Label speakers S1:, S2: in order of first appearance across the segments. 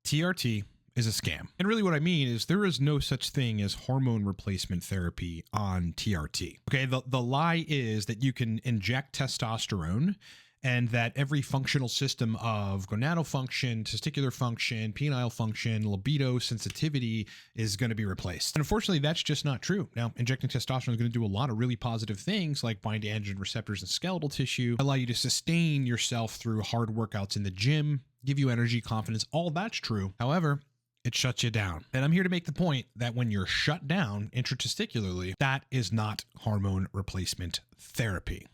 S1: TRT is a scam. And really what I mean is there is no such thing as hormone replacement therapy on TRT. Okay, the lie is that you can inject testosterone and that every functional system of gonadal function, testicular function, penile function, libido, sensitivity is going to be replaced. And unfortunately, that's just not true. Now, injecting testosterone is going to do a lot of really positive things like bind to androgen receptors in skeletal tissue, allow you to sustain yourself through hard workouts in the gym, give you energy, confidence, all that's true. However, it shuts you down. And I'm here to make the point that when you're shut down intratesticularly, that is not hormone replacement therapy.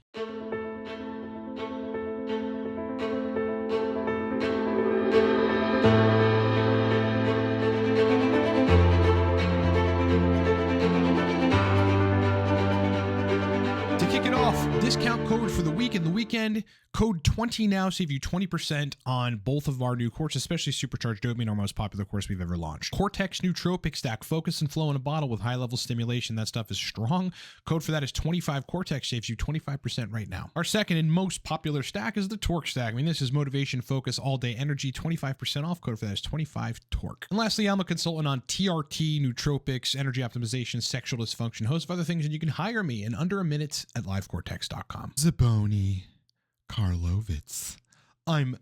S1: To kick it off, discount code for the week and the weekend, code 20 now, save you 20% on both of our new courses, especially Supercharged Dopamine, our most popular course we've ever launched. Cortex Nootropic Stack, focus and flow in a bottle with high level stimulation. That stuff is strong. Code for that is 25 Cortex, saves you 25% right now. Our second and most popular stack is the Torque Stack. I mean, this is motivation, focus, all day energy, 25% off. Code for that is 25 Torque. And lastly, I'm a consultant on TRT, nootropics, energy optimization, sexual dysfunction, host of other things, and you can hire me in under a minute at livecortex.com. Zaboni Karlovitz. I'm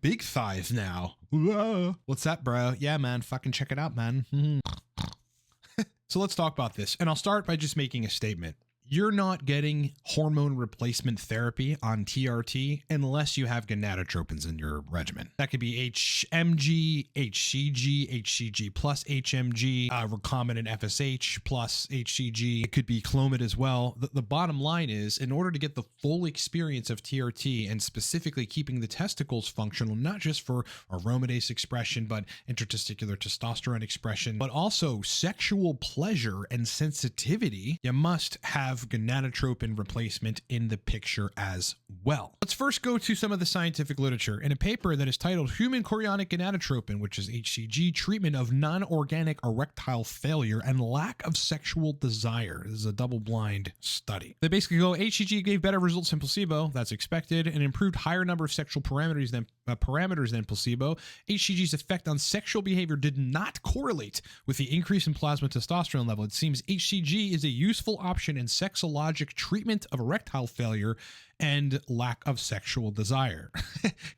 S1: big thighs now. Whoa. What's that, bro? Yeah, man. Fucking check it out, man. So let's talk about this. And I'll start by just making a statement. You're not getting hormone replacement therapy on TRT unless you have gonadotropins in your regimen. That could be HMG, HCG, HCG plus HMG, recombinant FSH plus HCG. It could be Clomid as well. The bottom line is, in order to get the full experience of TRT and specifically keeping the testicles functional, not just for aromatase expression, but intratesticular testosterone expression, but also sexual pleasure and sensitivity, you must have gonadotropin replacement in the picture as well. Let's first go to some of the scientific literature. In a paper that is titled Human Chorionic Gonadotropin, which is HCG, Treatment of Non-Organic Erectile Failure and Lack of Sexual Desire. This is a double-blind study. They basically go, HCG gave better results than placebo, that's expected, and improved higher number of sexual parameters than placebo. HCG's effect on sexual behavior did not correlate with the increase in plasma testosterone level. It seems HCG is a useful option in sexologic treatment of erectile failure and lack of sexual desire.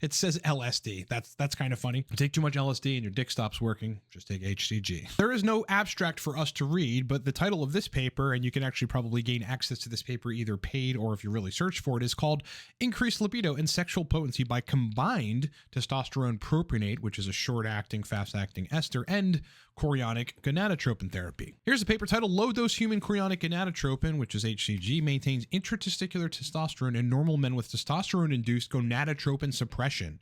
S1: It says LSD. That's kind of funny. Take too much LSD and your dick stops working. Just take HCG. There is no abstract for us to read, but the title of this paper, and you can actually probably gain access to this paper either paid or if you really search for it, is called Increased Libido and Sexual Potency by Combined Testosterone Propionate, which is a short-acting, fast-acting ester, and chorionic gonadotropin therapy. Here's a paper titled Low Dose Human Chorionic Gonadotropin, which is HCG, maintains intratesticular testosterone in normal men with testosterone-induced gonadotropin suppression.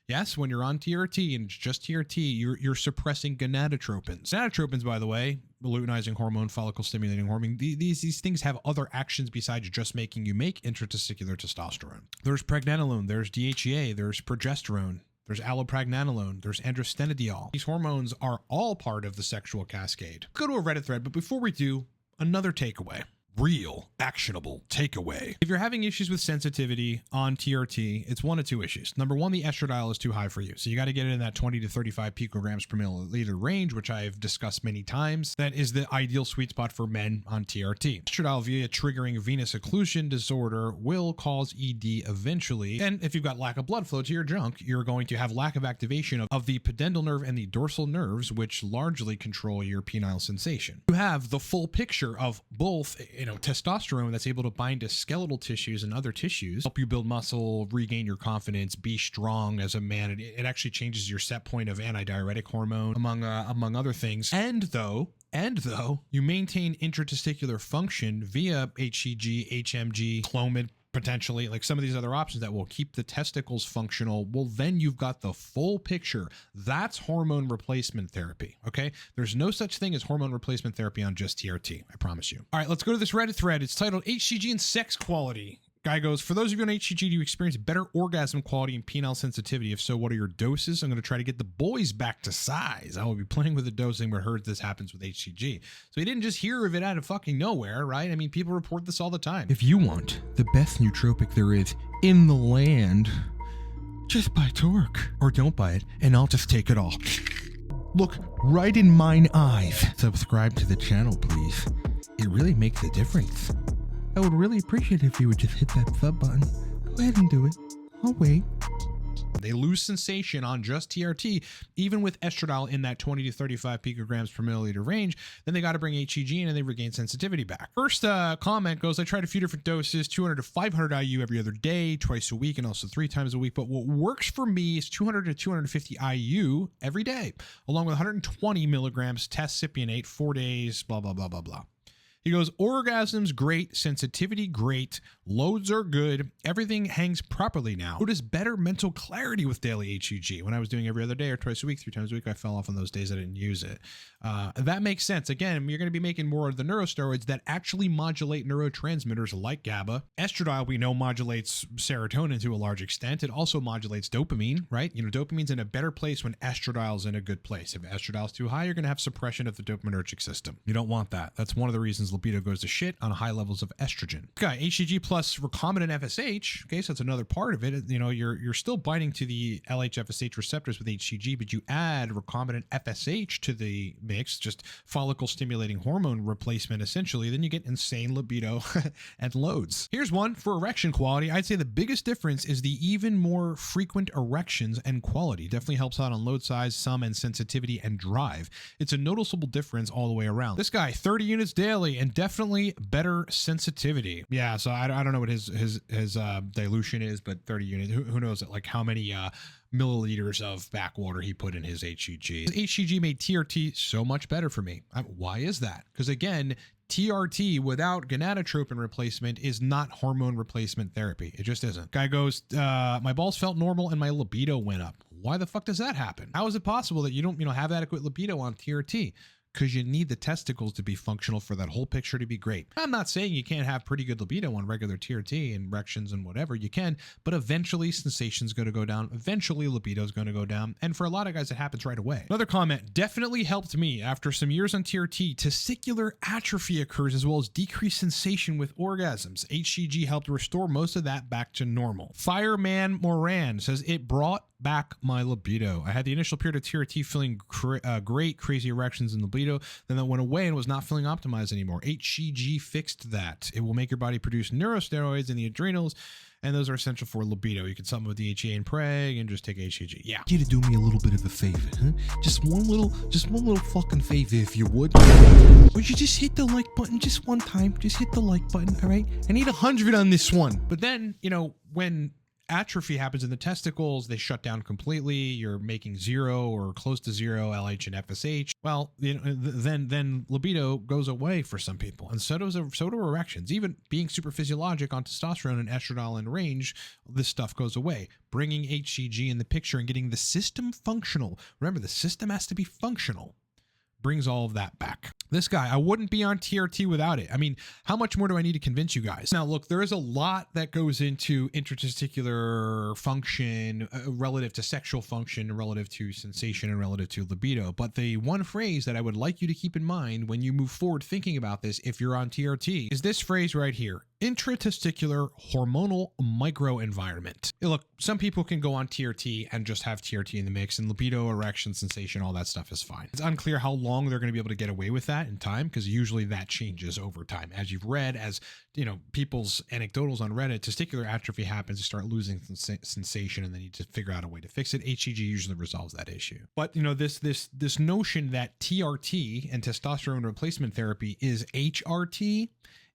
S1: Yes, when you're on TRT and it's just TRT, you're suppressing gonadotropins. Gonadotropins, by the way, luteinizing hormone, follicle stimulating hormone, these things have other actions besides just making you make intratesticular testosterone. There's pregnenolone, there's DHEA, there's progesterone, there's allopregnanolone, there's androstenediol. These hormones are all part of the sexual cascade. Go to a Reddit thread, but before we do, another takeaway. Real, actionable takeaway. If you're having issues with sensitivity on TRT, it's one of two issues. Number one, the estradiol is too high for you. So you got to get it in that 20 to 35 picograms per milliliter range, which I've discussed many times. That is the ideal sweet spot for men on TRT. Estradiol via triggering venous occlusion disorder will cause ED eventually. And if you've got lack of blood flow to your junk, you're going to have lack of activation of the pudendal nerve and the dorsal nerves, which largely control your penile sensation. You have the full picture of both testosterone that's able to bind to skeletal tissues and other tissues, help you build muscle, regain your confidence, be strong as a man. It actually changes your set point of antidiuretic hormone, among other things. And though you maintain intratesticular function via HCG, HMG, Clomid, potentially, like some of these other options that will keep the testicles functional, well, then you've got the full picture. That's hormone replacement therapy, okay? There's no such thing as hormone replacement therapy on just TRT, I promise you. All right, let's go to this Reddit thread. It's titled HCG and Sex Quality. Guy goes, for those of you on HCG, do you experience better orgasm quality and penile sensitivity? If so, what are your doses? I'm going to try to get the boys back to size. I will be playing with the dosing, but heard this happens with HCG. So he didn't just hear of it out of fucking nowhere, right? I mean, people report this all the time. If you want the best nootropic there is in the land, just buy Torque. Or don't buy it, and I'll just take it all. look right in mine eyes. Subscribe to the channel, please. It really makes a difference. I would really appreciate it if you would just hit that sub button. Go ahead and do it. I'll wait. They lose sensation on just TRT, even with estradiol in that 20 to 35 picograms per milliliter range. Then they got to bring HCG in and they regain sensitivity back. First comment goes, I tried a few different doses, 200 to 500 IU every other day, twice a week, and also 3 times a week. But what works for me is 200 to 250 IU every day, along with 120 milligrams test-cypionate, 4 days, blah, blah, blah, blah, blah. He goes, orgasms, great. Sensitivity, great. Loads are good. Everything hangs properly now. Notice better mental clarity with daily HCG. When I was doing every other day or twice a week, 3 times a week, I fell off on those days I didn't use it. That makes sense. Again, you're going to be making more of the neurosteroids that actually modulate neurotransmitters like GABA. Estradiol, we know, modulates serotonin to a large extent. It also modulates dopamine, right? You know, dopamine's in a better place when estradiol's in a good place. If estradiol's too high, you're going to have suppression of the dopaminergic system. You don't want that. That's one of the reasons libido goes to shit on high levels of estrogen. Okay, HCG plus recombinant FSH. Okay, so that's another part of it. You know, you're still binding to the LH-FSH receptors with HCG, but you add recombinant FSH to the mix, just follicle stimulating hormone replacement essentially. Then you get insane libido and loads. Here's one for erection quality. I'd say the biggest difference is the even more frequent erections and quality. Definitely helps out on load size, sum, and sensitivity and drive. It's a noticeable difference all the way around. This guy, 30 units daily and definitely better sensitivity. Yeah, so I don't know what his dilution is, but 30 units, who knows it, like how many milliliters of backwater he put in his HCG. His HCG made TRT so much better for me. Why is that? Because again, TRT without gonadotropin replacement is not hormone replacement therapy. It just isn't. Guy goes, my balls felt normal and my libido went up. Why the fuck does that happen? How is it possible that you don't, have adequate libido on TRT? Because you need the testicles to be functional for that whole picture to be great. I'm not saying you can't have pretty good libido on regular TRT and erections and whatever, you can, but eventually sensation's going to go down. Eventually libido's going to go down. And for a lot of guys, it happens right away. Another comment, definitely helped me after some years on TRT. Testicular atrophy occurs as well as decreased sensation with orgasms. HCG helped restore most of that back to normal. Fireman Moran says it brought back my libido. I had the initial period of TRT feeling great, crazy erections and libido. Then that went away and was not feeling optimized anymore. HCG fixed that. It will make your body produce neurosteroids in the adrenals, and those are essential for libido. You can supplement with DHEA and preg and just take HCG. Yeah. You to do me a little bit of a favor, huh? Just one little fucking favor, if you would. Would you just hit the like button just one time? Just hit the like button, all right? I need 100 on this one. But then, when atrophy happens in the testicles, they shut down completely. You're making 0 or close to 0 LH and FSH. Well, then libido goes away for some people, and so do erections. Even being super physiologic on testosterone and estradiol in range, this stuff goes away. Bringing HCG in the picture and getting the system functional. Remember, the system has to be functional. Brings all of that back. This guy, I wouldn't be on TRT without it. I mean, how much more do I need to convince you guys? Now, look, there is a lot that goes into intratesticular function relative to sexual function, relative to sensation, and relative to libido. But the one phrase that I would like you to keep in mind when you move forward thinking about this, if you're on TRT, is this phrase right here. Intratesticular hormonal microenvironment. Look, some people can go on TRT and just have TRT in the mix, and libido, erection, sensation, all that stuff is fine. It's unclear how long they're going to be able to get away with that in time, because usually that changes over time. As you've read, as people's anecdotals on Reddit, testicular atrophy happens, you start losing sensation, and then you need to figure out a way to fix it. HCG usually resolves that issue. But this notion that TRT and testosterone replacement therapy is HRT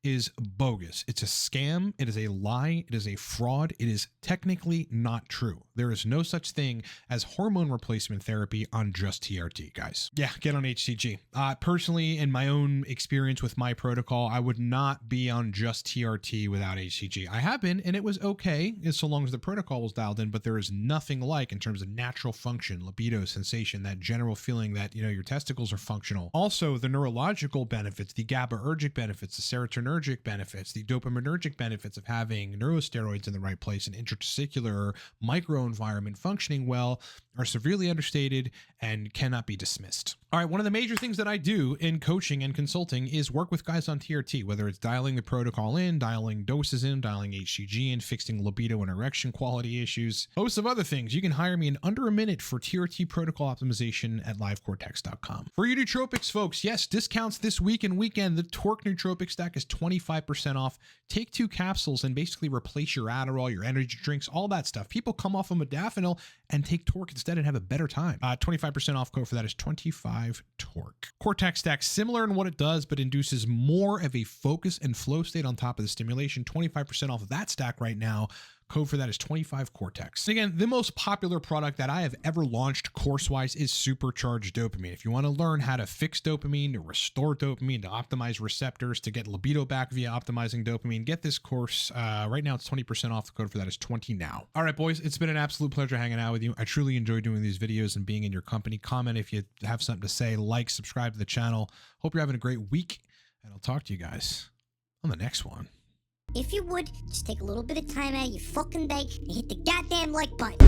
S1: is bogus. It's a scam. It is a lie. It is a fraud. It is technically not true. There is no such thing as hormone replacement therapy on just TRT, guys. Yeah, get on HCG. Personally, in my own experience with my protocol, I would not be on just TRT without HCG. I have been, and it was okay so long as the protocol was dialed in, but there is nothing like, in terms of natural function, libido, sensation, that general feeling that, your testicles are functional. Also, the neurological benefits, the GABAergic benefits, the serotonergic benefits, the dopaminergic benefits of having neurosteroids in the right place and intratesticular microenvironment functioning well are severely understated and cannot be dismissed. All right, one of the major things that I do in coaching and consulting is work with guys on TRT, whether it's dialing the protocol in, dialing doses in, dialing HCG in, fixing libido and erection quality issues, hosts of other things. You can hire me in under a minute for TRT protocol optimization at livecortex.com. For you nootropics folks, yes, discounts this week and weekend. The Torque Nootropic Stack is 25% off. Take 2 capsules and basically replace your Adderall, your energy drinks, all that stuff. People come off of modafinil and take Torque instead and have a better time. 25% off code for that is 25 Torque. Cortex Stack, similar in what it does, but induces more of a focus and flow state on top of the stimulation. 25% off of that stack right now. Code for that is 25 Cortex. Again, the most popular product that I have ever launched course-wise is Supercharged Dopamine. If you want to learn how to fix dopamine, to restore dopamine, to optimize receptors, to get libido back via optimizing dopamine, get this course. Right now it's 20% off. The code for that is 20 now. All right, boys, it's been an absolute pleasure hanging out with you. I truly enjoy doing these videos and being in your company. Comment if you have something to say, like, subscribe to the channel. Hope you're having a great week, and I'll talk to you guys on the next one.
S2: If you would, just take a little bit of time out of your fucking day and hit the goddamn like button.